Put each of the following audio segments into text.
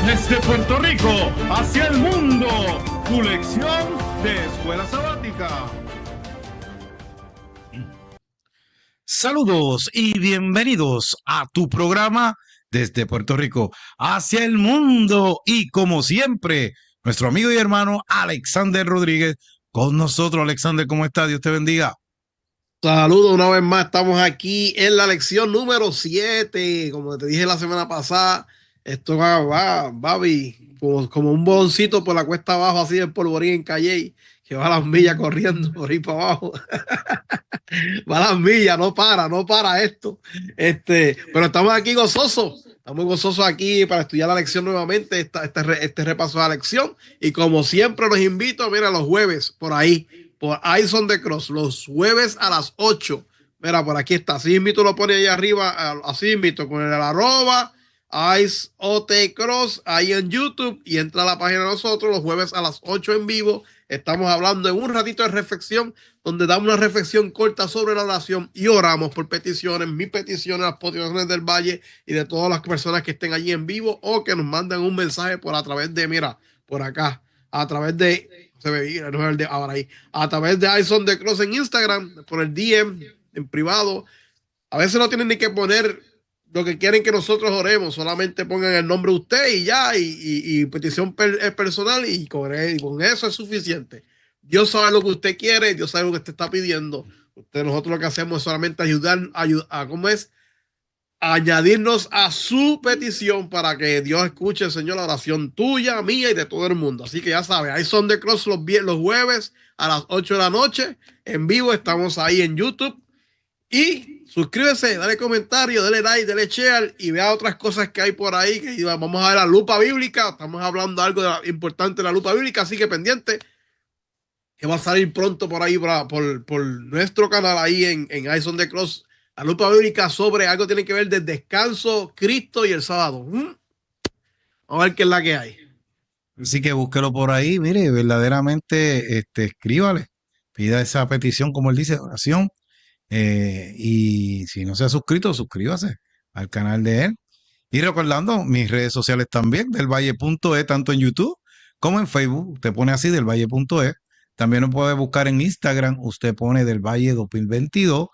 Desde Puerto Rico hacia el mundo, tu lección de escuela sabática. Saludos y bienvenidos a tu programa desde Puerto Rico hacia el mundo. Y como siempre, nuestro amigo y hermano Alexander Rodríguez con nosotros. Alexander, ¿cómo estás? Dios te bendiga. Saludos una vez más, estamos aquí en la lección número 7. Como te dije la semana pasada, esto va Babi, como un boloncito por la cuesta abajo, así de polvorín en Calle, que va a las millas corriendo por ahí para abajo. Va a las millas, no para esto. Pero estamos aquí gozosos. Estamos gozosos aquí para estudiar la lección nuevamente, este repaso de la lección. Y como siempre los invito, mira, los jueves, por ahí, por Eyes on the Cross, los jueves a las 8. Mira, por aquí está. Así invito, lo pone ahí arriba, así invito, con el arroba, Eyes on the Cross, ahí en YouTube, y entra a la página de nosotros los jueves a las 8 en vivo. Estamos hablando en un ratito de reflexión, donde damos una reflexión corta sobre la oración y oramos por peticiones, mis peticiones, las peticiones del Valle y de todas las personas que estén allí en vivo o que nos manden un mensaje por a través de, mira, por acá, a través de, se ve, no es el de ahora ahí, a través de Eyes on the Cross en Instagram, por el DM, en privado. A veces no tienen ni que poner lo que quieren que nosotros oremos, solamente pongan el nombre de usted y ya, y petición personal, y con eso es suficiente. Dios sabe lo que usted quiere, Dios sabe lo que usted está pidiendo. Nosotros lo que hacemos es solamente ayudar a ¿cómo es? A añadirnos a su petición para que Dios escuche, Señor, la oración tuya, mía y de todo el mundo. Así que ya sabe, ahí son de Cross los jueves a las 8 de la noche, en vivo, estamos ahí en YouTube. Y suscríbese, dale comentario, dale like, dale share y vea otras cosas que hay por ahí. Que vamos a ver la lupa bíblica. Estamos hablando de algo importante de la lupa bíblica, así que pendiente, que va a salir pronto por ahí, por nuestro canal ahí en Eyes on the Cross. La lupa bíblica sobre algo que tiene que ver del descanso, Cristo y el sábado. Vamos a ver qué es la que hay. Así que búsquelo por ahí, mire, verdaderamente, escríbale, pida esa petición, como él dice, oración. Y si no se ha suscrito, suscríbase al canal de él. Y recordando mis redes sociales también, delvalle.e, tanto en YouTube como en Facebook. Usted pone así, delvalle.e. También nos puede buscar en Instagram, usted pone Del Valle 2022.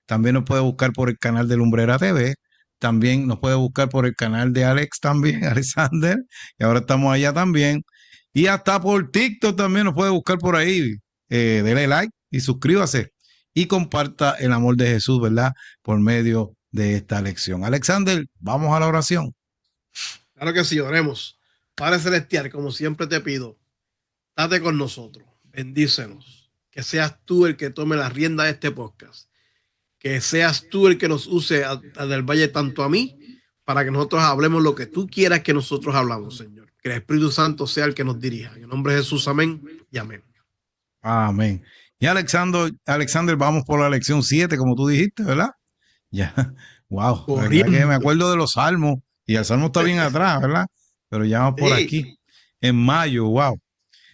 También nos puede buscar por el canal de Lumbrera TV. También nos puede buscar por el canal de Alex también, Alexander. Y ahora estamos allá también. Y hasta por TikTok también nos puede buscar por ahí. Dele like y suscríbase. Y comparta el amor de Jesús, ¿verdad? Por medio de esta lección. Alexander, vamos a la oración. Claro que sí, oremos. Padre Celestial, como siempre te pido, date con nosotros, bendícenos, que seas tú el que tome la rienda de este podcast, que seas tú el que nos use a Del Valle tanto a mí, para que nosotros hablemos lo que tú quieras que nosotros hablamos, Señor. Que el Espíritu Santo sea el que nos dirija. En el nombre de Jesús, amén y amén. Amén. Y Alexander, vamos por la lección 7, como tú dijiste, ¿verdad? Ya, wow, la verdad que me Corriendo. acuerdo de los salmos, y el salmo está bien atrás, ¿verdad? Pero ya vamos por Sí. aquí, en mayo, wow.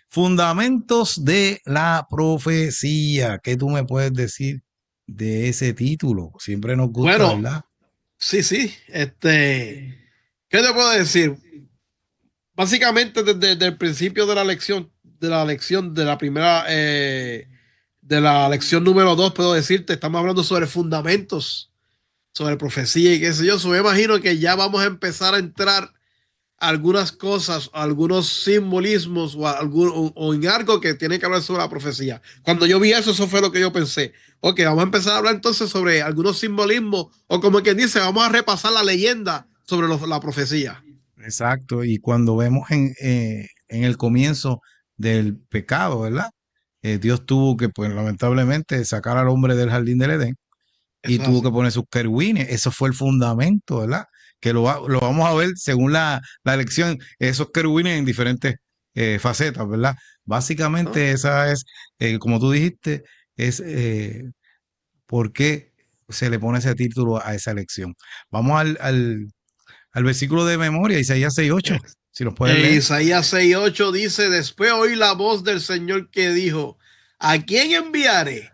Fundamentos de la profecía. ¿Qué tú me puedes decir de ese título? Siempre nos gusta, Bueno, ¿verdad? sí. ¿Qué te puedo decir? Básicamente, desde el principio de la lección, de la primera, de la lección número 2, puedo decirte, estamos hablando sobre fundamentos, sobre profecía y qué sé yo. So, me imagino que ya vamos a empezar a entrar a algunas cosas, a algunos simbolismos o en algo que tiene que hablar sobre la profecía. Cuando yo vi eso, eso fue lo que yo pensé. Ok, vamos a empezar a hablar entonces sobre algunos simbolismos, o como quien dice, vamos a repasar la leyenda sobre la profecía. Exacto, y cuando vemos en el comienzo del pecado, ¿verdad? Dios tuvo que, pues lamentablemente, sacar al hombre del jardín del Edén y Eso es tuvo que así. poner sus querubines. Eso fue el fundamento, ¿verdad? Que lo vamos a ver según la lección, esos querubines en diferentes facetas, ¿verdad? ¿No? Básicamente esa es, como tú dijiste, es por qué se le pone ese título a esa lección. Vamos al versículo de memoria, Isaías 6:8, si los puedes leer. Isaías 6:8 dice, después oí la voz del Señor que dijo, ¿a quién enviaré?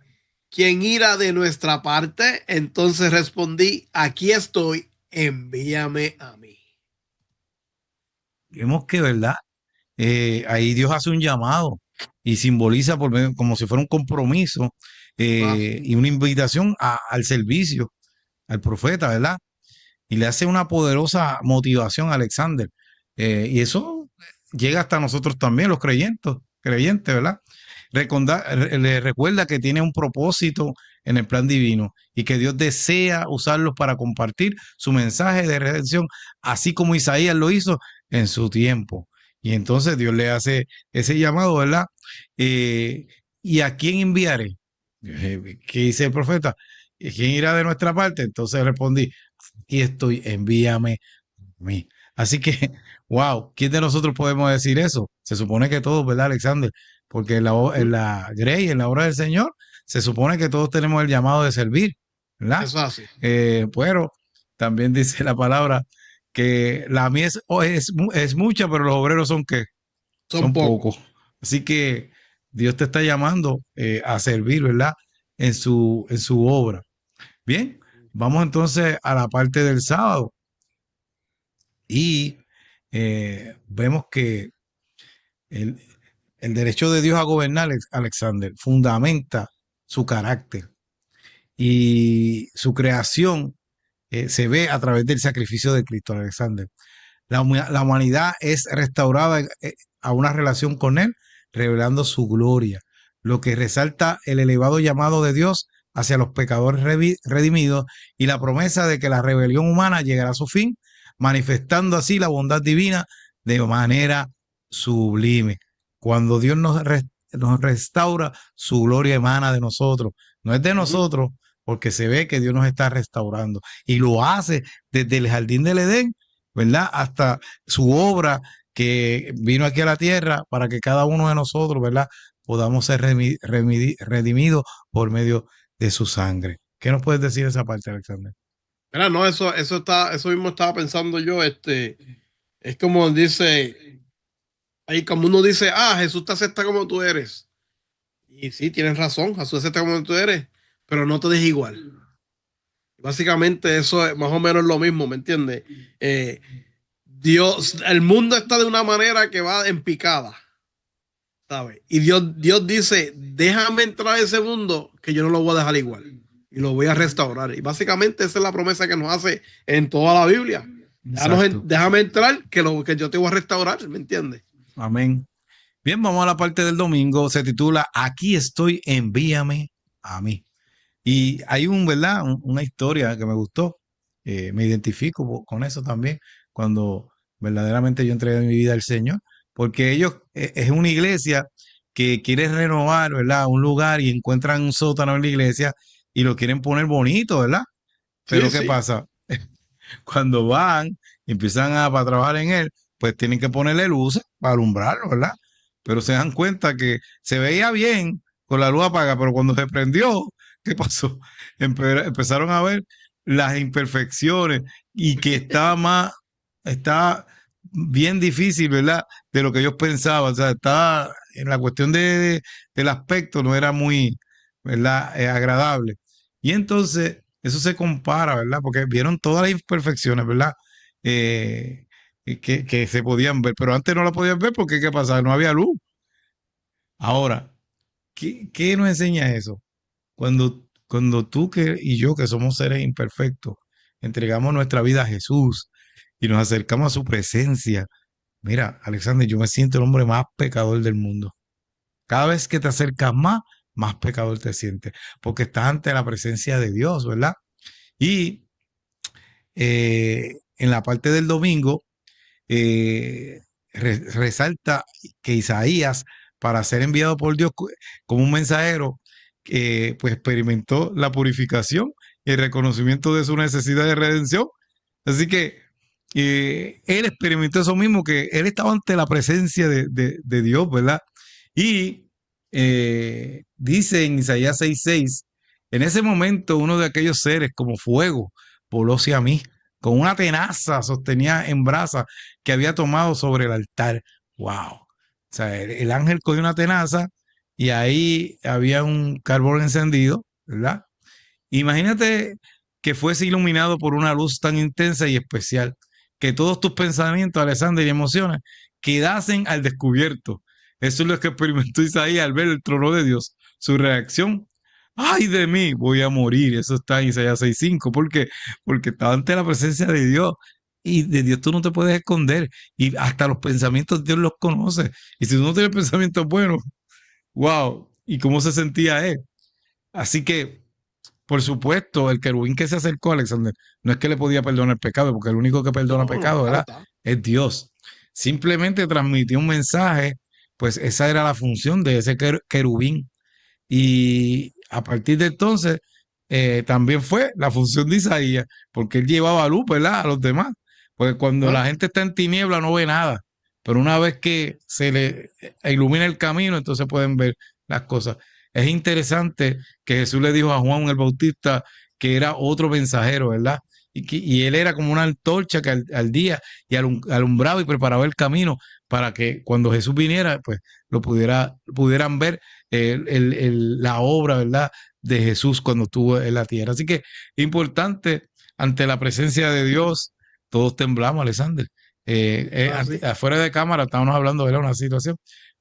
¿Quién irá de nuestra parte? Entonces respondí, aquí estoy, envíame a mí. vemos que, ¿verdad? Ahí Dios hace un llamado y simboliza como si fuera un compromiso y una invitación al servicio, al profeta, ¿verdad? Y le hace una poderosa motivación a Alexander. Y eso llega hasta nosotros también, los creyentes, ¿verdad? Le recuerda que tiene un propósito en el plan divino y que Dios desea usarlos para compartir su mensaje de redención, así como Isaías lo hizo en su tiempo. Y entonces Dios le hace ese llamado, ¿verdad? ¿Y a quién enviaré? ¿Qué dice el profeta? ¿Quién irá de nuestra parte? Entonces respondí, aquí estoy, envíame a mí. Así que, wow, ¿quién de nosotros podemos decir eso? Se supone que todos, ¿verdad, Alexander? Porque en la Grey, en la obra del Señor, se supone que todos tenemos el llamado de servir, ¿verdad? Eso así. Pero también dice la palabra que la mies es mucha, pero los obreros son ¿qué? Son pocos. Así que Dios te está llamando a servir, ¿verdad? En su obra. Bien, vamos entonces a la parte del sábado. Y vemos que el, el derecho de Dios a gobernar, Alexander, fundamenta su carácter y su creación se ve a través del sacrificio de Cristo, Alexander. La humanidad es restaurada a una relación con Él, revelando su gloria, lo que resalta el elevado llamado de Dios hacia los pecadores redimidos y la promesa de que la rebelión humana llegará a su fin, manifestando así la bondad divina de manera sublime. Cuando Dios nos restaura, su gloria emana de nosotros. No es de nosotros, porque se ve que Dios nos está restaurando y lo hace desde el jardín del Edén, ¿verdad? Hasta su obra que vino aquí a la tierra para que cada uno de nosotros, ¿verdad? Podamos ser redimidos por medio de su sangre. ¿Qué nos puedes decir de esa parte, Alexander? Mira, no, eso mismo estaba pensando yo, es como dice, ahí como uno dice, Jesús te acepta como tú eres. Y sí, tienes razón, Jesús te acepta como tú eres, pero no te deja igual. Básicamente eso es más o menos lo mismo, ¿me entiendes? Dios, el mundo está de una manera que va en picada, ¿sabes? Y Dios dice, déjame entrar a ese mundo que yo no lo voy a dejar igual y lo voy a restaurar. Y básicamente esa es la promesa que nos hace en toda la Biblia. Déjame entrar que yo te voy a restaurar, ¿me entiendes? Amén. Bien, vamos a la parte del domingo. Se titula Aquí estoy, envíame a mí. Y hay ¿verdad? Una historia que me gustó. Me identifico con eso también. Cuando verdaderamente yo entregué mi vida al Señor. Porque ellos, es una iglesia que quiere renovar, ¿verdad? Un lugar y encuentran un sótano en la iglesia y lo quieren poner bonito, ¿verdad? Pero Sí, ¿qué sí. pasa? Cuando van y empiezan para trabajar en él, pues tienen que ponerle luces para alumbrarlo, ¿verdad? Pero se dan cuenta que se veía bien con la luz apagada, pero cuando se prendió, ¿qué pasó? Empezaron a ver las imperfecciones y que estaba bien difícil, ¿verdad? De lo que ellos pensaban, o sea, estaba en la cuestión del aspecto, no era muy, ¿verdad? Agradable. Y entonces, eso se compara, ¿verdad? Porque vieron todas las imperfecciones, ¿verdad? Que se podían ver, pero antes no la podían ver porque, ¿qué pasaba? No había luz. Ahora, ¿qué nos enseña eso? Cuando tú y yo, que somos seres imperfectos, entregamos nuestra vida a Jesús y nos acercamos a su presencia. Mira, Alexander, yo me siento el hombre más pecador del mundo. Cada vez que te acercas más pecador te sientes, porque estás ante la presencia de Dios, ¿verdad? Y en la parte del domingo, resalta que Isaías, para ser enviado por Dios como un mensajero, pues experimentó la purificación y el reconocimiento de su necesidad de redención. Así que él experimentó eso mismo, que él estaba ante la presencia de Dios, ¿verdad? Y dice en Isaías 6:6, en ese momento uno de aquellos seres como fuego voló hacia mí, con una tenaza sostenía en brasa que había tomado sobre el altar. ¡Wow! O sea, el ángel cogió una tenaza y ahí había un carbón encendido, ¿verdad? Imagínate que fuese iluminado por una luz tan intensa y especial que todos tus pensamientos, Alexander, y emociones quedasen al descubierto. Eso es lo que experimentó Isaías al ver el trono de Dios. Su reacción: ay de mí, voy a morir. Eso está en Isaías 6:5. ¿Por qué? Porque estaba ante la presencia de Dios. Y de Dios tú no te puedes esconder. Y hasta los pensamientos Dios los conoce. Y si tú no tienes pensamientos buenos, wow. ¿Y cómo se sentía él? Así que, por supuesto, el querubín que se acercó a Alexander no es que le podía perdonar el pecado, porque el único que perdona No, pecado, claro ¿verdad? está. Es Dios. Simplemente transmitió un mensaje, pues esa era la función de ese querubín. Y a partir de entonces, también fue la función de Isaías, porque él llevaba luz, ¿verdad? A los demás. Porque cuando ¿Ah? la gente está en tiniebla no ve nada, pero una vez que se le ilumina el camino, entonces pueden ver las cosas. Es interesante que Jesús le dijo a Juan el Bautista que era otro mensajero, ¿verdad? Y él era como una antorcha que al día y alumbraba y preparaba el camino para que cuando Jesús viniera, pues pudieran ver la obra, ¿verdad? De Jesús cuando estuvo en la tierra. Así que importante, ante la presencia de Dios, todos temblamos, Alexander. Ah, sí. Afuera de cámara estábamos hablando de una situación,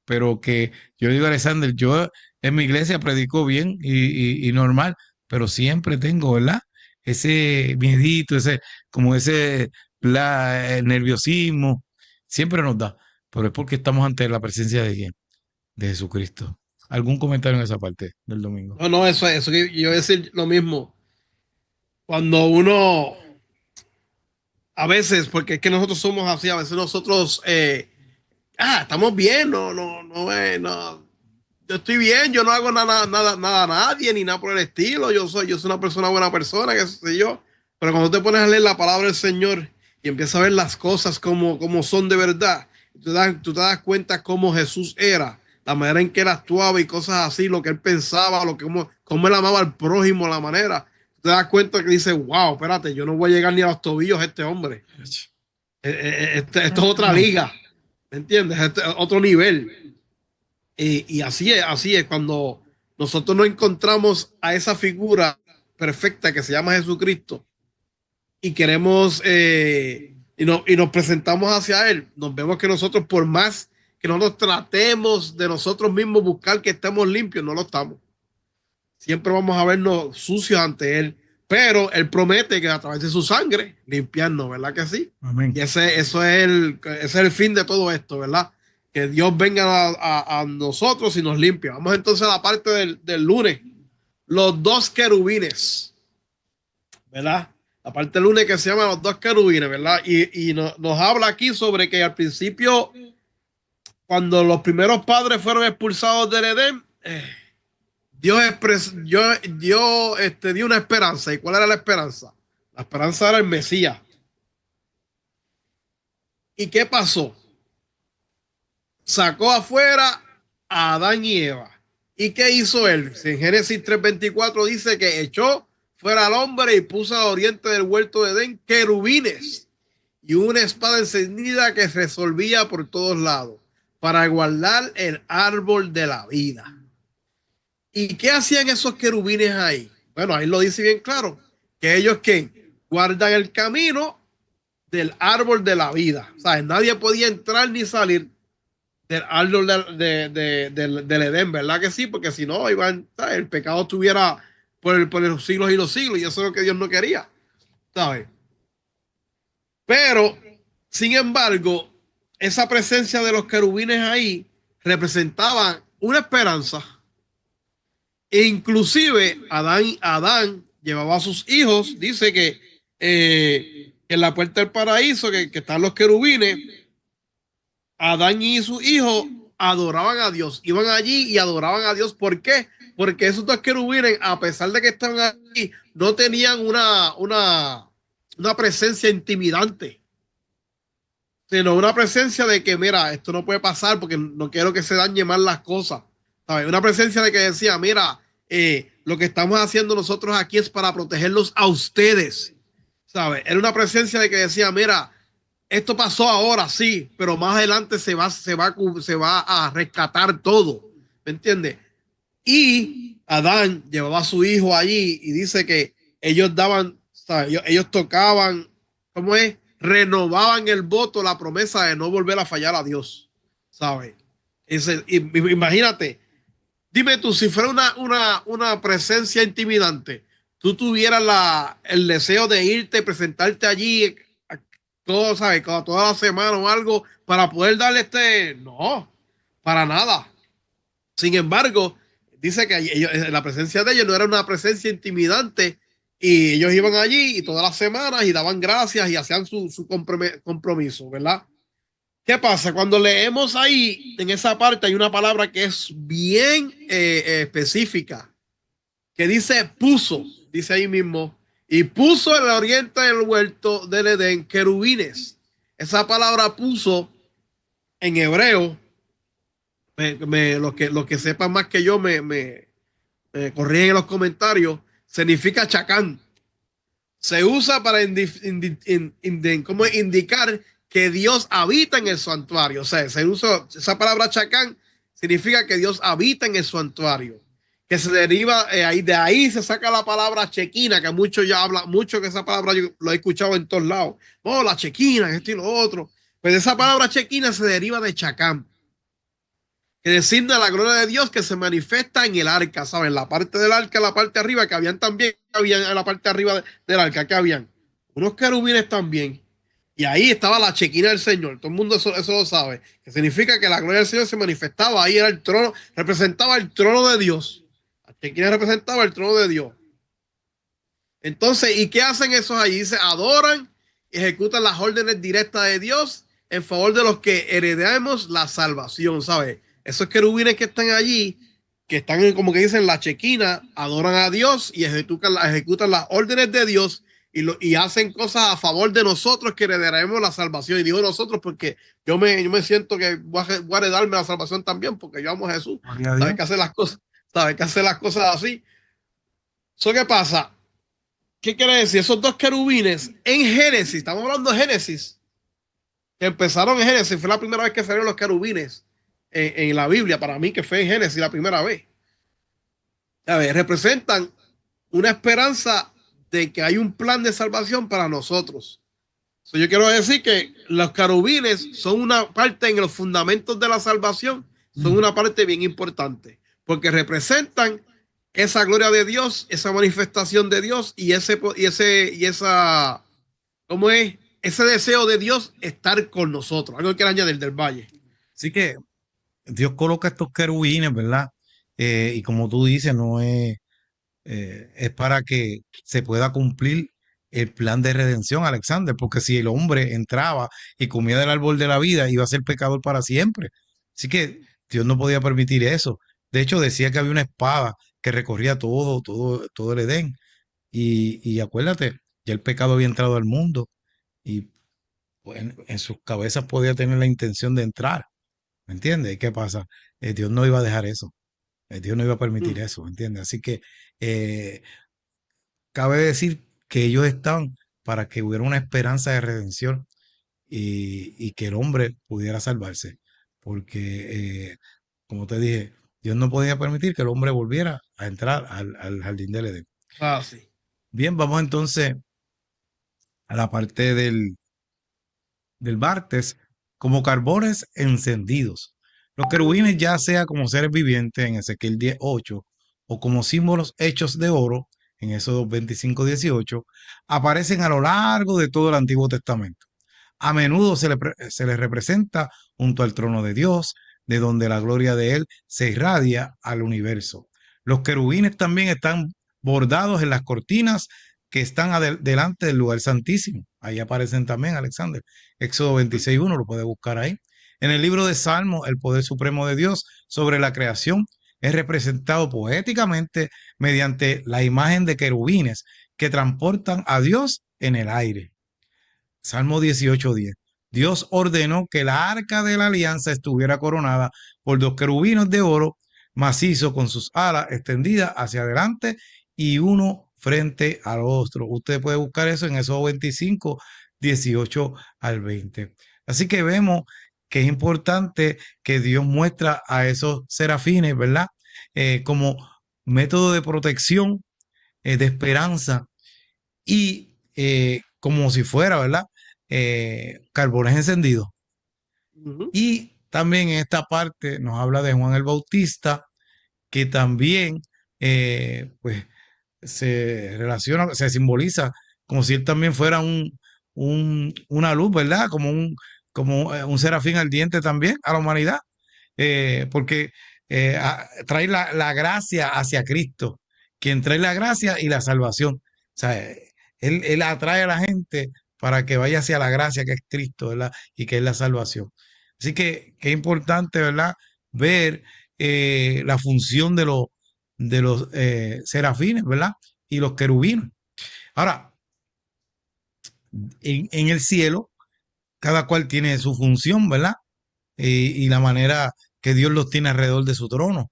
pero que yo digo, Alexander, yo en mi iglesia predico bien y normal, pero siempre tengo, ¿verdad? Ese miedito, como ese nerviosismo, siempre nos da, pero es porque estamos ante la presencia de quién, de Jesucristo. ¿Algún comentario en esa parte del domingo? No, no, eso que yo voy a decir lo mismo. Cuando uno, a veces, porque es que nosotros somos así, a veces nosotros, estamos bien, no, yo estoy bien, yo no hago nada a nadie, ni nada por el estilo, yo soy una persona buena persona, qué sé yo, pero cuando te pones a leer la palabra del Señor y empiezas a ver las cosas como son de verdad, tú te das cuenta cómo Jesús era, la manera en que él actuaba y cosas así, lo que él pensaba, cómo él amaba al prójimo, la manera, te das cuenta que dice, wow, espérate, yo no voy a llegar ni a los tobillos a este hombre. Esto es otra liga, ¿me entiendes? Este es otro nivel. Y así es cuando nosotros nos encontramos a esa figura perfecta que se llama Jesucristo y queremos y nos presentamos hacia Él, nos vemos que nosotros, por más que nosotros tratemos de nosotros mismos buscar que estemos limpios, no lo estamos. Siempre vamos a vernos sucios ante Él, pero Él promete que a través de su sangre limpiarnos, ¿verdad que sí? Amén. Y ese es el fin de todo esto, ¿verdad? Que Dios venga a nosotros y nos limpie. Vamos entonces a la parte del lunes. Los dos querubines, ¿verdad? La parte del lunes que se llama los dos querubines, ¿verdad? Y nos habla aquí sobre que al principio, cuando los primeros padres fueron expulsados del Edén, Dios dio una esperanza. ¿Y cuál era la esperanza? La esperanza era el Mesías. ¿Y qué pasó? Sacó afuera a Adán y Eva. ¿Y qué hizo él? En Génesis 3:24 dice que echó fuera al hombre y puso al oriente del huerto de Edén querubines y una espada encendida que resolvía por todos lados para guardar el árbol de la vida. ¿Y qué hacían esos querubines ahí? Bueno, ahí lo dice bien claro, que ellos que guardan el camino del árbol de la vida. O sea, nadie podía entrar ni salir del árbol del Edén, ¿verdad que sí? Porque si no, el pecado estuviera por los siglos y los siglos, y eso es lo que Dios no quería, ¿sabes? Pero, sin embargo, esa presencia de los querubines ahí representaba una esperanza. E inclusive Adán llevaba a sus hijos, dice que en la puerta del paraíso, que están los querubines, Adán y sus hijos adoraban a Dios, iban allí y adoraban a Dios. ¿Por qué? Porque esos dos querubines, a pesar de que estaban allí, no tenían una presencia intimidante, sino una presencia de que, mira, esto no puede pasar porque no quiero que se dañen más las cosas. ¿Sabes? Una presencia de que decía, mira, lo que estamos haciendo nosotros aquí es para protegerlos a ustedes. ¿Sabes? Era una presencia de que decía, mira, esto pasó ahora, sí, pero más adelante se va a rescatar todo. ¿Me entiendes? Y Adán llevaba a su hijo allí y dice que ellos daban, ¿sabes? Ellos tocaban, ¿cómo es? renovaban el voto, la promesa de no volver a fallar a Dios, ¿sabes? Imagínate, dime tú, si fuera una presencia intimidante, tú tuvieras el deseo de irte, presentarte allí, todo, ¿sabes? Toda la semana o algo, para poder darle no, para nada. Sin embargo, dice que la presencia de ellos no era una presencia intimidante y ellos iban allí y todas las semanas y daban gracias y hacían su compromiso, ¿verdad? ¿Qué pasa? Cuando leemos ahí, en esa parte hay una palabra que es bien específica, que dice puso, dice ahí mismo, y puso en el oriente del huerto del Edén querubines. Esa palabra puso en hebreo, los que sepan más que yo me corrigen en los comentarios, significa chacán. Se usa para ¿cómo indicar que Dios habita en el santuario? O sea, se usa esa palabra chacán, significa que Dios habita en el santuario, que se deriva de ahí se saca la palabra chequina, que mucho ya habla, mucho que esa palabra yo lo he escuchado en todos lados. Oh, la chequina, esto y lo otro. Pues esa palabra chequina se deriva de chacán, que designa la gloria de Dios que se manifiesta en el arca, ¿saben? La parte del arca, la parte de arriba, que habían también, habían en la parte de arriba del arca, que habían unos querubines también. Y ahí estaba la chequina del Señor. Todo el mundo eso lo sabe. Que significa que la gloria del Señor se manifestaba. Ahí era el trono, representaba el trono de Dios. La chequina representaba el trono de Dios. Entonces, ¿y qué hacen esos allí? Se adoran, ejecutan las órdenes directas de Dios en favor de los que heredamos la salvación, ¿sabes? Esos querubines que están allí, que están como que dicen la chequina, adoran a Dios y ejecutan las órdenes de Dios y hacen cosas a favor de nosotros que heredaremos la salvación. Y digo nosotros porque yo me siento que voy a heredarme la salvación también porque yo amo a Jesús. ¿Sabes que hacer las cosas? ¿Sabes que hacer las cosas así? ¿Eso qué pasa? ¿Qué quiere decir? Esos dos querubines en Génesis, estamos hablando de Génesis, que empezaron en Génesis, fue la primera vez que salieron los querubines en la Biblia, para mí que fue en Génesis la primera vez. A ver, representan una esperanza de que hay un plan de salvación para nosotros. Yo quiero decir que los querubines son una parte en los fundamentos de la salvación, son una parte bien importante, porque representan esa gloria de Dios, esa manifestación de Dios y esa, ¿cómo es? Ese deseo de Dios estar con nosotros. Algo que quiero añadir del Valle. Así que Dios coloca estos querubines, ¿verdad? Y como tú dices, no es para que se pueda cumplir el plan de redención, Alexander, porque si el hombre entraba y comía del árbol de la vida, iba a ser pecador para siempre. Así que Dios no podía permitir eso. De hecho, decía que había una espada que recorría todo el Edén. Y acuérdate, ya el pecado había entrado al mundo y pues, en sus cabezas podía tener la intención de entrar. ¿Me entiendes? ¿Y qué pasa? Dios no iba a dejar eso. Dios no iba a permitir eso, ¿me entiendes? Así que cabe decir que ellos estaban para que hubiera una esperanza de redención y que el hombre pudiera salvarse. Porque, como te dije, Dios no podía permitir que el hombre volviera a entrar al jardín del Edén. Ah, sí. Bien, vamos entonces a la parte del martes, como carbones encendidos. Los querubines, ya sea como seres vivientes en Ezequiel 10:8 o como símbolos hechos de oro en Éxodo 25:18, aparecen a lo largo de todo el Antiguo Testamento. A menudo se les representa junto al trono de Dios, de donde la gloria de Él se irradia al universo. Los querubines también están bordados en las cortinas que están delante del lugar santísimo. Ahí aparecen también, Alexander. Éxodo 26:1, lo puede buscar ahí. En el libro de Salmos, el poder supremo de Dios sobre la creación es representado poéticamente mediante la imagen de querubines que transportan a Dios en el aire. Salmo 18:10. Dios ordenó que la arca de la alianza estuviera coronada por dos querubines de oro macizo con sus alas extendidas hacia adelante y uno frente al otro. Usted puede buscar eso en Éxodo 25:18-20. Así que vemos que es importante que Dios muestra a esos serafines, ¿verdad? Como método de protección, de esperanza y como si fuera, ¿verdad? carbones encendidos. Ujú. Y también en esta parte nos habla de Juan el Bautista, que también pues se relaciona, se simboliza como si él también fuera una luz, ¿verdad? Como un serafín ardiente también a la humanidad, porque trae la gracia hacia Cristo, quien trae la gracia y la salvación. O sea, él atrae a la gente para que vaya hacia la gracia que es Cristo, ¿verdad? Y que es la salvación. Así que es importante, ¿verdad? Ver la función de los serafines, ¿verdad? Y los querubines. Ahora, en el cielo, cada cual tiene su función, ¿verdad? Y la manera que Dios los tiene alrededor de su trono.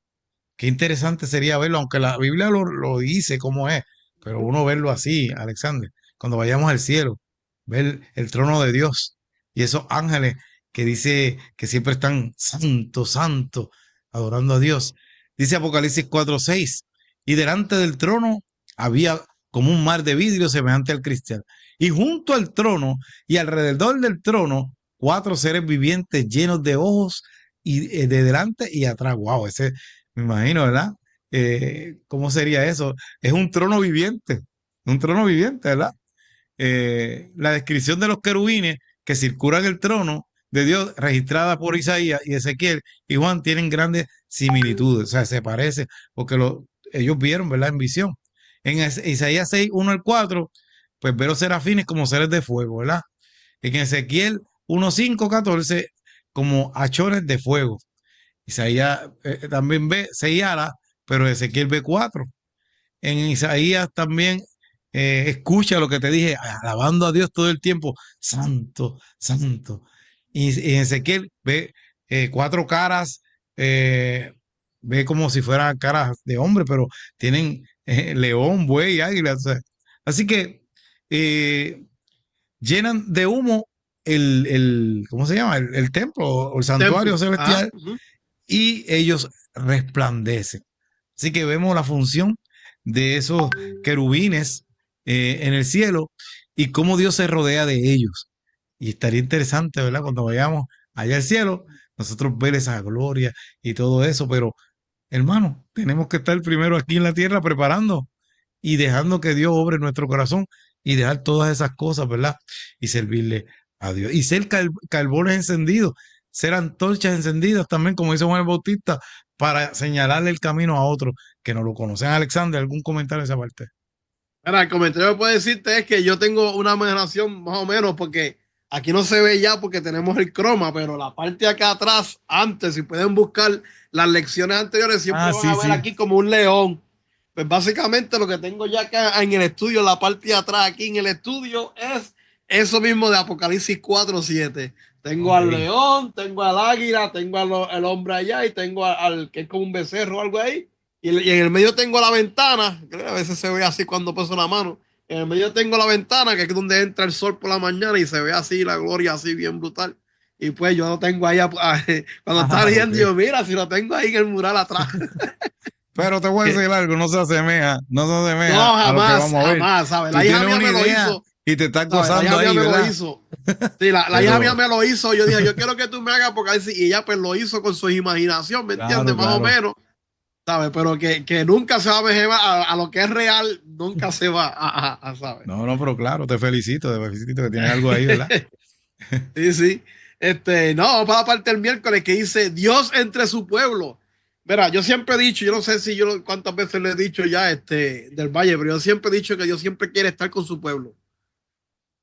Qué interesante sería verlo, aunque la Biblia lo dice como es, pero uno verlo así, Alexander, cuando vayamos al cielo, ver el trono de Dios y esos ángeles que dice que siempre están santo, santo, adorando a Dios. Dice Apocalipsis 4:6, y delante del trono había como un mar de vidrio semejante al cristal. Y junto al trono y alrededor del trono, cuatro seres vivientes llenos de ojos y de delante y atrás. Wow, ese me imagino, ¿verdad? ¿Cómo sería eso? Es un trono viviente, ¿verdad? La descripción de los querubines que circulan el trono de Dios, registrada por Isaías y Ezequiel y Juan, tienen grandes similitudes, o sea, se parece, porque ellos vieron, ¿verdad? En visión. En Isaías 6, 1 al 4, pues ver los serafines como seres de fuego, ¿verdad? En Ezequiel 1, 5, 14, como hachones de fuego. Isaías también ve 6 alas, pero Ezequiel ve 4. En Isaías también escucha lo que te dije, alabando a Dios todo el tiempo, santo, santo. Y en Ezequiel ve 4 caras, ve como si fueran caras de hombre, pero tienen león, buey, águila. O sea. Así que eh, llenan de humo ¿cómo se llama? El templo o el santuario Templo. Ah, celestial y ellos resplandecen. Así que vemos la función de esos querubines en el cielo y cómo Dios se rodea de ellos. Y estaría interesante, ¿verdad? Cuando vayamos allá al cielo, nosotros ver esa gloria y todo eso, pero hermano, tenemos que estar primero aquí en la tierra preparando y dejando que Dios obre en nuestro corazón y dejar todas esas cosas, ¿verdad? Y servirle a Dios. Y ser carbones encendidos, ser antorchas encendidas también, como dice Juan el Bautista, para señalarle el camino a otros que no lo conocen. Alexander, ¿algún comentario de esa parte? mira, el comentario que puedo decirte es que yo tengo una imaginación más o menos porque aquí no se ve ya porque tenemos el croma, pero la parte de acá atrás, antes, si pueden buscar las lecciones anteriores, siempre Ah, van sí, a ver sí. aquí como un león. Pues básicamente lo que tengo ya acá en el estudio, la parte de atrás aquí en el estudio, es eso mismo de Apocalipsis 4:7. Tengo Ok. al león, tengo al águila, tengo al hombre allá y tengo al que es como un becerro o algo ahí. Y en el medio tengo la ventana, que a veces se ve así cuando paso la mano. En el medio tengo la ventana, que es donde entra el sol por la mañana y se ve así la gloria así bien brutal. Y pues yo lo tengo ahí, cuando estaba Ah, ok. leyendo, yo, mira, si lo tengo ahí en el mural atrás. Pero te voy a decir algo, no se asemeja No, a lo que jamás, vamos a ver. jamás, ¿sabes? Tú La hija tienes mía una me lo idea hizo, y te estás ¿sabes? La gozando hija mía ahí, me lo ¿verdad? hizo. Sí, la hija mía Pero, me lo hizo. Yo dije, yo quiero que tú me hagas porque así, y ella pues lo hizo con su imaginación, ¿me entiendes? claro, Más o claro. menos, ¿sabes? Pero que nunca se va a ver a lo que es real, nunca se va ¿sabes? No, no, pero claro, te felicito que tienes algo ahí, ¿verdad? Sí, sí. No, para la parte del miércoles que dice Dios entre su pueblo. Mira, yo siempre he dicho, yo no sé si cuántas veces le he dicho ya del Valle, pero yo siempre he dicho que Dios siempre quiere estar con su pueblo.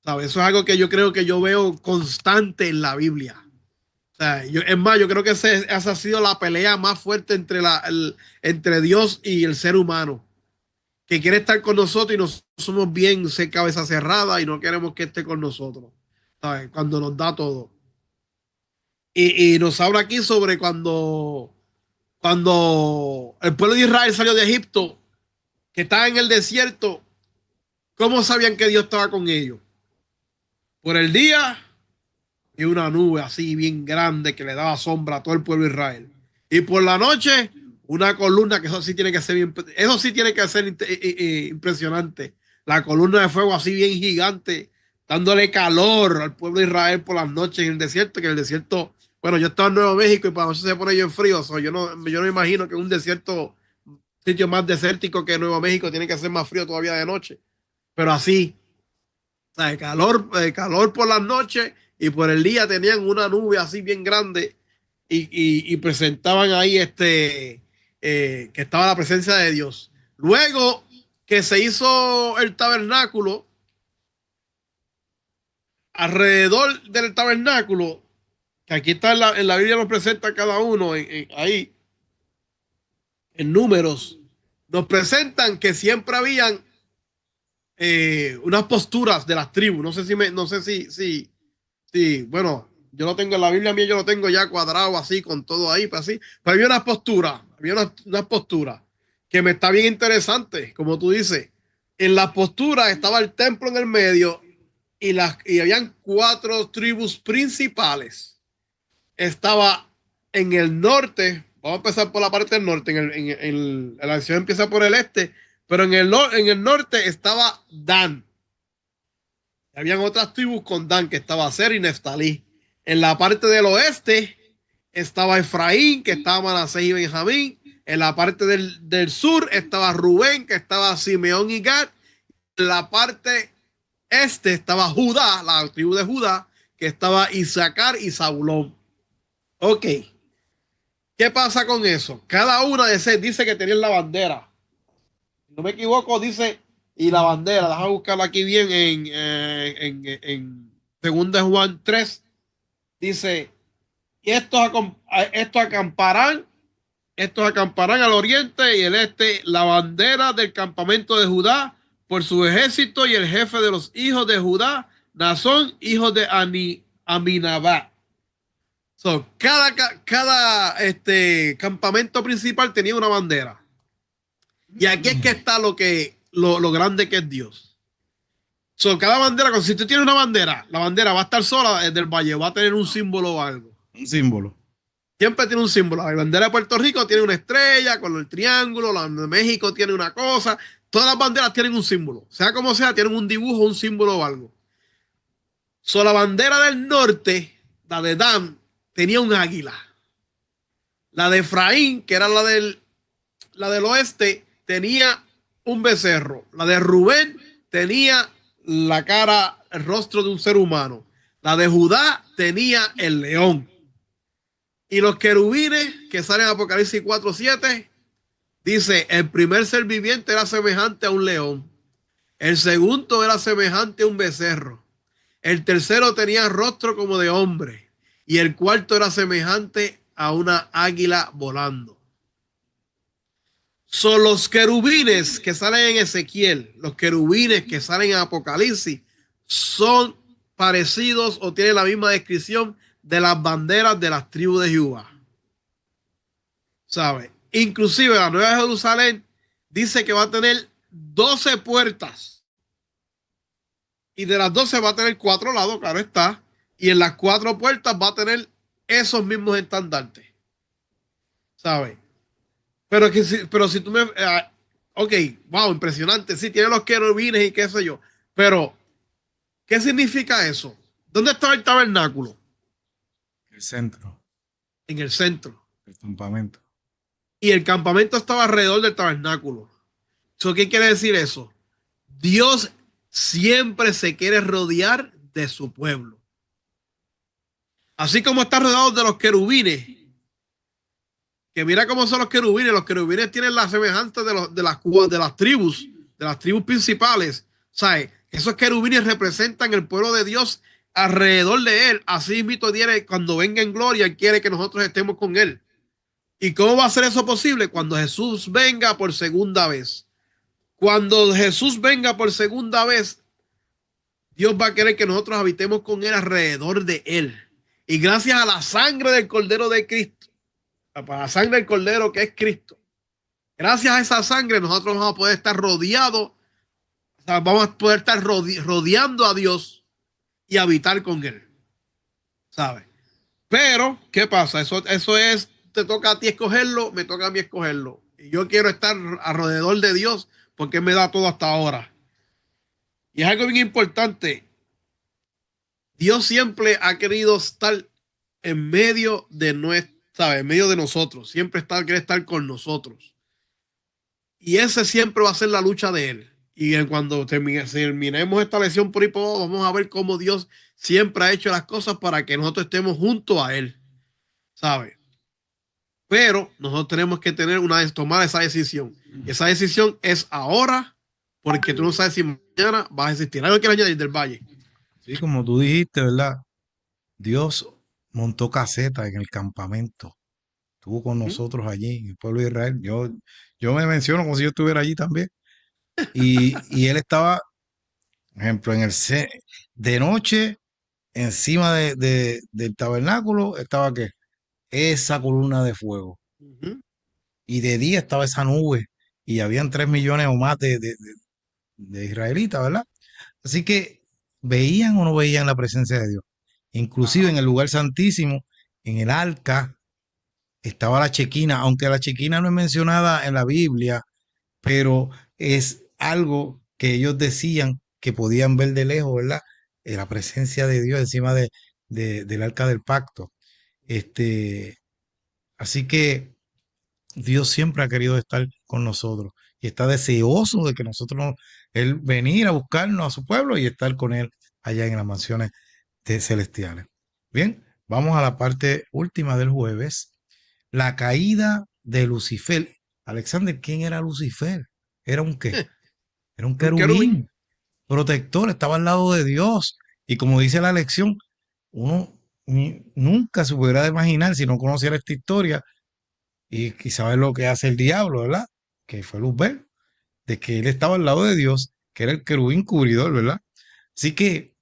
¿Sabes? Eso es algo que yo creo que yo veo constante en la Biblia. O sea, es más, yo creo que esa ha sido la pelea más fuerte entre Dios y el ser humano, que quiere estar con nosotros y nosotros somos bien ser cabeza cerrada y no queremos que esté con nosotros, ¿sabes? Cuando nos da todo. Y nos habla aquí sobre cuando el pueblo de Israel salió de Egipto, que estaba en el desierto, ¿cómo sabían que Dios estaba con ellos? Por el día y una nube así bien grande que le daba sombra a todo el pueblo de Israel. Y por la noche, una columna que eso sí tiene que ser eso sí tiene que ser impresionante. La columna de fuego así bien gigante dándole calor al pueblo de Israel por las noches en el desierto, que en el desierto, bueno, yo estaba en Nuevo México y para nosotros se pone yo en frío, yo no imagino que un desierto, sitio más desértico que Nuevo México, tiene que ser más frío todavía de noche, pero así, o sea, calor por las noches y por el día tenían una nube así bien grande y presentaban ahí que estaba la presencia de Dios. Luego que se hizo el tabernáculo, alrededor del tabernáculo, que aquí está en la Biblia, nos presenta cada uno ahí en números, nos presentan que siempre habían unas posturas de las tribus. No sé si, bueno, yo lo tengo en la Biblia mía, yo lo tengo ya cuadrado así, con todo ahí, pues así. Pero había unas posturas que me está bien interesante, como tú dices. En la postura estaba el templo en el medio y habían 4 tribus principales. Estaba en el norte, vamos a empezar por la parte del norte, la nación empieza por el este, pero en el norte estaba Dan. Habían otras tribus con Dan, que estaba Aser y Neftalí. En la parte del oeste estaba Efraín, que estaba Manasés y Benjamín. En la parte del sur estaba Rubén, que estaba Simeón y Gad. En la parte este estaba Judá, la tribu de Judá, que estaba Isaacar y Zabulón. Ok. ¿Qué pasa con eso? Cada una de esas dice que tenían la bandera. Si no me equivoco, dice, y la bandera, déjame buscarla aquí bien en 2 Juan 3. Dice, y estos acamparán al oriente y el este, la bandera del campamento de Judá por su ejército y el jefe de los hijos de Judá, Nazón, hijo de Aminabá. So, cada campamento principal tenía una bandera. Y aquí es que está lo grande que es Dios. So, cada bandera, si tú tienes una bandera, la bandera va a estar sola desde el valle, va a tener un símbolo o algo. Un símbolo. Siempre tiene un símbolo. La bandera de Puerto Rico tiene una estrella con el triángulo, la de México tiene una cosa. Todas las banderas tienen un símbolo. Sea como sea, tienen un dibujo, un símbolo o algo. So, la bandera del norte, la de Dan, tenía un águila. La de Efraín, que era la del oeste, tenía un becerro. La de Rubén tenía la cara, el rostro de un ser humano. La de Judá tenía el león. Y los querubines que salen en Apocalipsis 4:7, dice, el primer ser viviente era semejante a un león. El segundo era semejante a un becerro. El tercero tenía rostro como de hombre. Y el cuarto era semejante a una águila volando. Son los querubines que salen en Ezequiel, los querubines que salen en Apocalipsis, son parecidos o tienen la misma descripción de las banderas de las tribus de Judá. ¿Sabe? Inclusive la Nueva Jerusalén dice que va a tener 12 puertas. Y de las 12 va a tener 4 lados, claro está. Y en las 4 puertas va a tener esos mismos estandartes. ¿Sabe? Pero si tú me... ok, wow, impresionante. Sí, tiene los querubines y qué sé yo. Pero, ¿qué significa eso? ¿Dónde estaba el tabernáculo? El centro. En el centro. El campamento. Y el campamento estaba alrededor del tabernáculo. ¿Qué quiere decir eso? Dios siempre se quiere rodear de su pueblo. Así como está rodeado de los querubines. Que mira cómo son los querubines. Los querubines tienen la semejanza de las tribus principales. ¿Sabes? Esos querubines representan el pueblo de Dios alrededor de él. Así mismo tiene, cuando venga en gloria, él quiere que nosotros estemos con él. ¿Y cómo va a ser eso posible? Cuando Jesús venga por segunda vez. Cuando Jesús venga por segunda vez, Dios va a querer que nosotros habitemos con él alrededor de él. Y gracias a la sangre del Cordero de Cristo, a la sangre del Cordero que es Cristo, gracias a esa sangre nosotros vamos a poder estar rodeados, o sea, vamos a poder estar rodeando a Dios y habitar con él. ¿Sabes? Pero, ¿qué pasa? Eso es, te toca a ti escogerlo, me toca a mí escogerlo. Y yo quiero estar alrededor de Dios porque Él me da todo hasta ahora. Y es algo bien importante. Dios siempre ha querido estar en medio de en medio de nosotros. Quiere estar con nosotros. Y ese siempre va a ser la lucha de él. Y cuando terminemos esta lección por ahí, vamos a ver cómo Dios siempre ha hecho las cosas para que nosotros estemos junto a él, ¿sabes? Pero nosotros tenemos que tomar esa decisión. Esa decisión es ahora, porque tú no sabes si mañana vas a existir. Algo que añadir del Valle. Sí, como tú dijiste, ¿verdad? Dios montó caseta en el campamento. Estuvo con nosotros allí, en el pueblo de Israel. Yo me menciono como si yo estuviera allí también. Y él estaba, por ejemplo, de noche, encima del tabernáculo, estaba ¿qué? Esa columna de fuego. Y de día estaba esa nube. Y habían 3 millones o más de israelitas, ¿verdad? Así que veían o no veían la presencia de Dios. Inclusive en el lugar santísimo, en el arca, estaba la chequina, aunque la chequina no es mencionada en la Biblia, pero es algo que ellos decían que podían ver de lejos, ¿verdad? La presencia de Dios encima del arca del pacto. Este, así que Dios siempre ha querido estar con nosotros y está deseoso de que Él venir a buscarnos a su pueblo y estar con Él allá en las mansiones celestiales. Bien, vamos a la parte última del jueves. La caída de Lucifer. Alexander, ¿quién era Lucifer? ¿Era un qué? Era un Un querubín. querubín protector, estaba al lado de Dios. Y como dice la lección, uno nunca se pudiera imaginar, si no conociera esta historia, y saber lo que hace el diablo, ¿verdad? Que fue Luzbel, de que él estaba al lado de Dios, que era el querubín cubridor, ¿verdad? Así que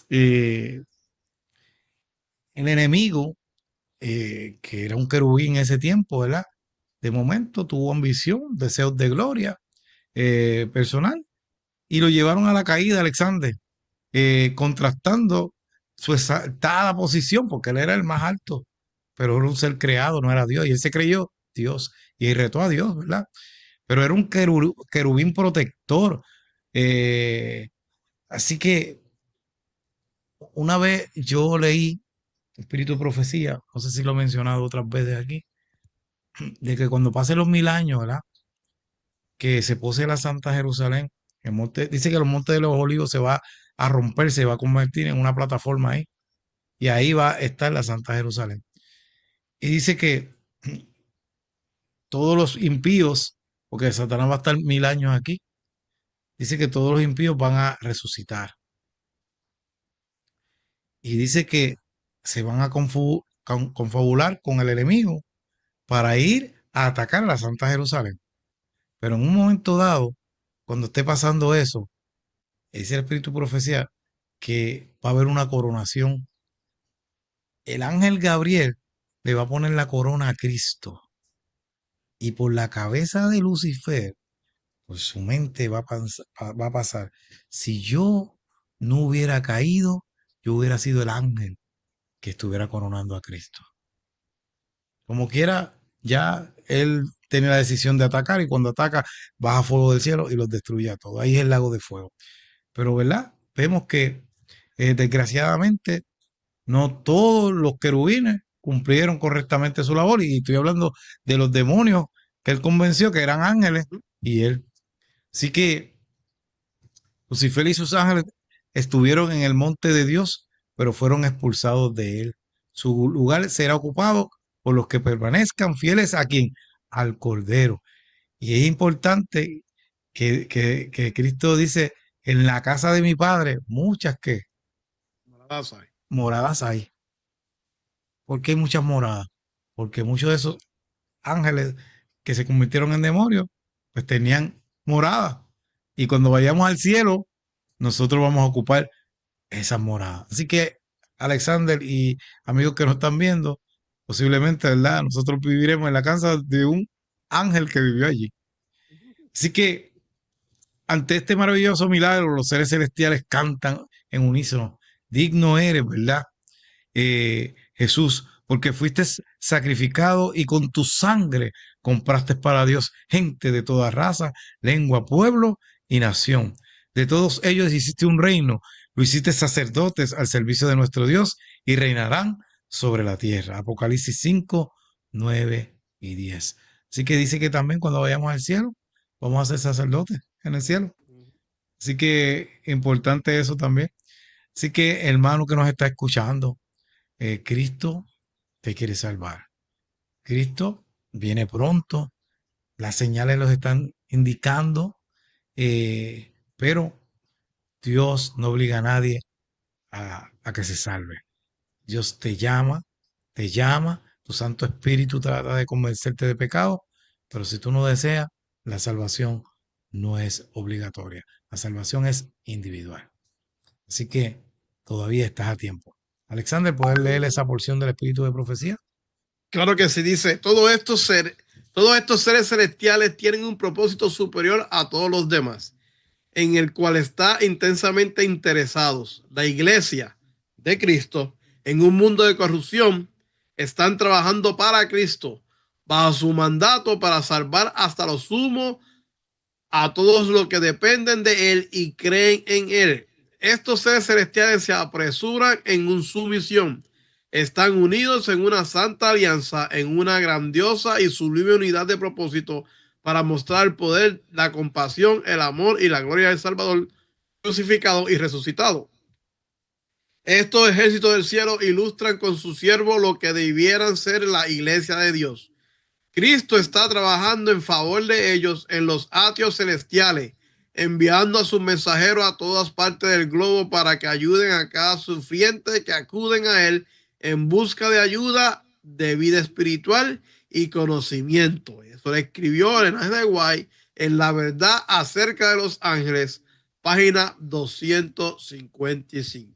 el enemigo, que era un querubín en ese tiempo, ¿verdad? De momento tuvo ambición, deseos de gloria personal, y lo llevaron a la caída, Alexander, contrastando su exaltada posición, porque él era el más alto, pero era un ser creado, no era Dios, y él se creyó Dios, y retó a Dios, ¿verdad? Pero era un querubín protector. Así que una vez yo leí Espíritu de Profecía, no sé si lo he mencionado otras veces aquí, de que cuando pasen los 1000 años, ¿verdad? Que se pose la Santa Jerusalén, dice que los montes de los olivos se va a romper, se va a convertir en una plataforma ahí, y ahí va a estar la Santa Jerusalén. Y dice que todos los impíos, porque Satanás va a estar 1000 años aquí, dice que todos los impíos van a resucitar. Y dice que se van a confabular con el enemigo para ir a atacar a la Santa Jerusalén. Pero en un momento dado, cuando esté pasando eso, dice el Espíritu de Profecía que va a haber una coronación. El ángel Gabriel le va a poner la corona a Cristo. Y por la cabeza de Lucifer, por su mente va a pasar. Si yo no hubiera caído, yo hubiera sido el ángel que estuviera coronando a Cristo. Como quiera, ya él tiene la decisión de atacar, y cuando ataca, baja fuego del cielo y los destruye a todos. Ahí es el lago de fuego. Pero, ¿verdad? Vemos que desgraciadamente no todos los querubines cumplieron correctamente su labor, y estoy hablando de los demonios que él convenció que eran ángeles, y él. Así que Lucifer y sus ángeles estuvieron en el monte de Dios, pero fueron expulsados de él. Su lugar será ocupado por los que permanezcan fieles a quien, al Cordero. Y es importante que Cristo dice, en la casa de mi Padre, muchas que moradas hay. ¿Por qué hay muchas moradas? Porque muchos de esos ángeles que se convirtieron en demonios, pues tenían moradas. Y cuando vayamos al cielo, nosotros vamos a ocupar esas moradas. Así que, Alexander y amigos que nos están viendo, posiblemente, ¿verdad? Nosotros viviremos en la casa de un ángel que vivió allí. Así que, ante este maravilloso milagro, los seres celestiales cantan en unísono. Digno eres, ¿verdad? Jesús, porque fuiste sacrificado y con tu sangre compraste para Dios gente de toda raza, lengua, pueblo y nación. De todos ellos hiciste un reino, lo hiciste sacerdotes al servicio de nuestro Dios y reinarán sobre la tierra. Apocalipsis 5, 9 y 10. Así que dice que también cuando vayamos al cielo, vamos a ser sacerdotes en el cielo. Así que importante eso también. Así que, hermano que nos está escuchando, Cristo te quiere salvar. Cristo viene pronto. Las señales los están indicando, pero Dios no obliga a nadie a que se salve. Dios te llama, tu Santo Espíritu trata de convencerte de pecado, pero si tú no deseas, la salvación no es obligatoria. La salvación es individual. Así que todavía estás a tiempo. Alexander, ¿puedes leer esa porción del Espíritu de Profecía? Claro que sí, dice, todos estos seres celestiales tienen un propósito superior a todos los demás, en el cual está intensamente interesados. La iglesia de Cristo, en un mundo de corrupción, están trabajando para Cristo, bajo su mandato para salvar hasta lo sumo a todos los que dependen de Él y creen en Él. Estos seres celestiales se apresuran en su misión. Están unidos en una santa alianza, en una grandiosa y sublime unidad de propósito para mostrar el poder, la compasión, el amor y la gloria del Salvador crucificado y resucitado. Estos ejércitos del cielo ilustran con su siervo lo que debieran ser la iglesia de Dios. Cristo está trabajando en favor de ellos en los atrios celestiales, enviando a sus mensajeros a todas partes del globo para que ayuden a cada sufriente que acuden a Él en busca de ayuda, de vida espiritual y conocimiento. Eso lo escribió Ellen G. White en La verdad acerca de los ángeles, página 255.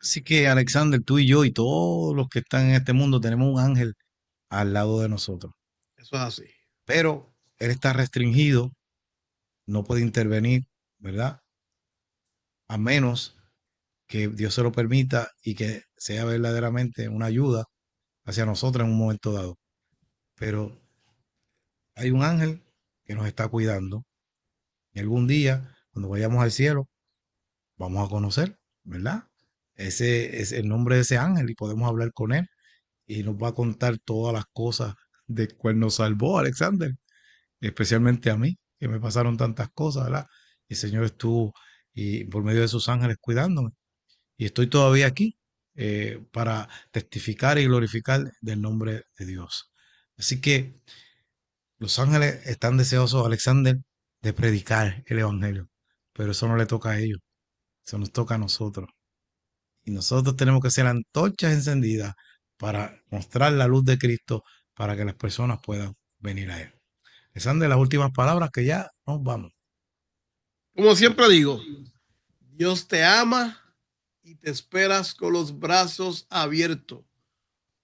Así que, Alexander, tú y yo y todos los que están en este mundo tenemos un ángel al lado de nosotros. Eso es así. Pero él está restringido, no puede intervenir, ¿verdad? A menos que Dios se lo permita y que sea verdaderamente una ayuda hacia nosotros en un momento dado. Pero hay un ángel que nos está cuidando. Y algún día, cuando vayamos al cielo, vamos a conocer, ¿verdad? Ese es el nombre de ese ángel y podemos hablar con él y nos va a contar todas las cosas de cual nos salvó, Alexander, especialmente a mí, que me pasaron tantas cosas, ¿verdad? Y el Señor estuvo y por medio de sus ángeles cuidándome. Y estoy todavía aquí para testificar y glorificar del nombre de Dios. Así que los ángeles están deseosos, Alexander, de predicar el evangelio, pero eso no le toca a ellos, eso nos toca a nosotros. Y nosotros tenemos que ser antorchas encendidas para mostrar la luz de Cristo para que las personas puedan venir a Él. Alexander, las últimas palabras que ya nos vamos. Como siempre digo, Dios te ama y te esperas con los brazos abiertos.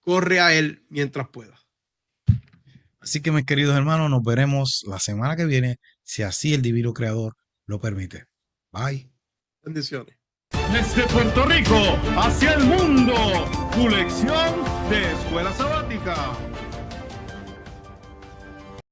Corre a Él mientras puedas. Así que, mis queridos hermanos, nos veremos la semana que viene, si así el divino creador lo permite. Bye. Bendiciones. Desde Puerto Rico hacia el mundo, tu lección de escuela sabática.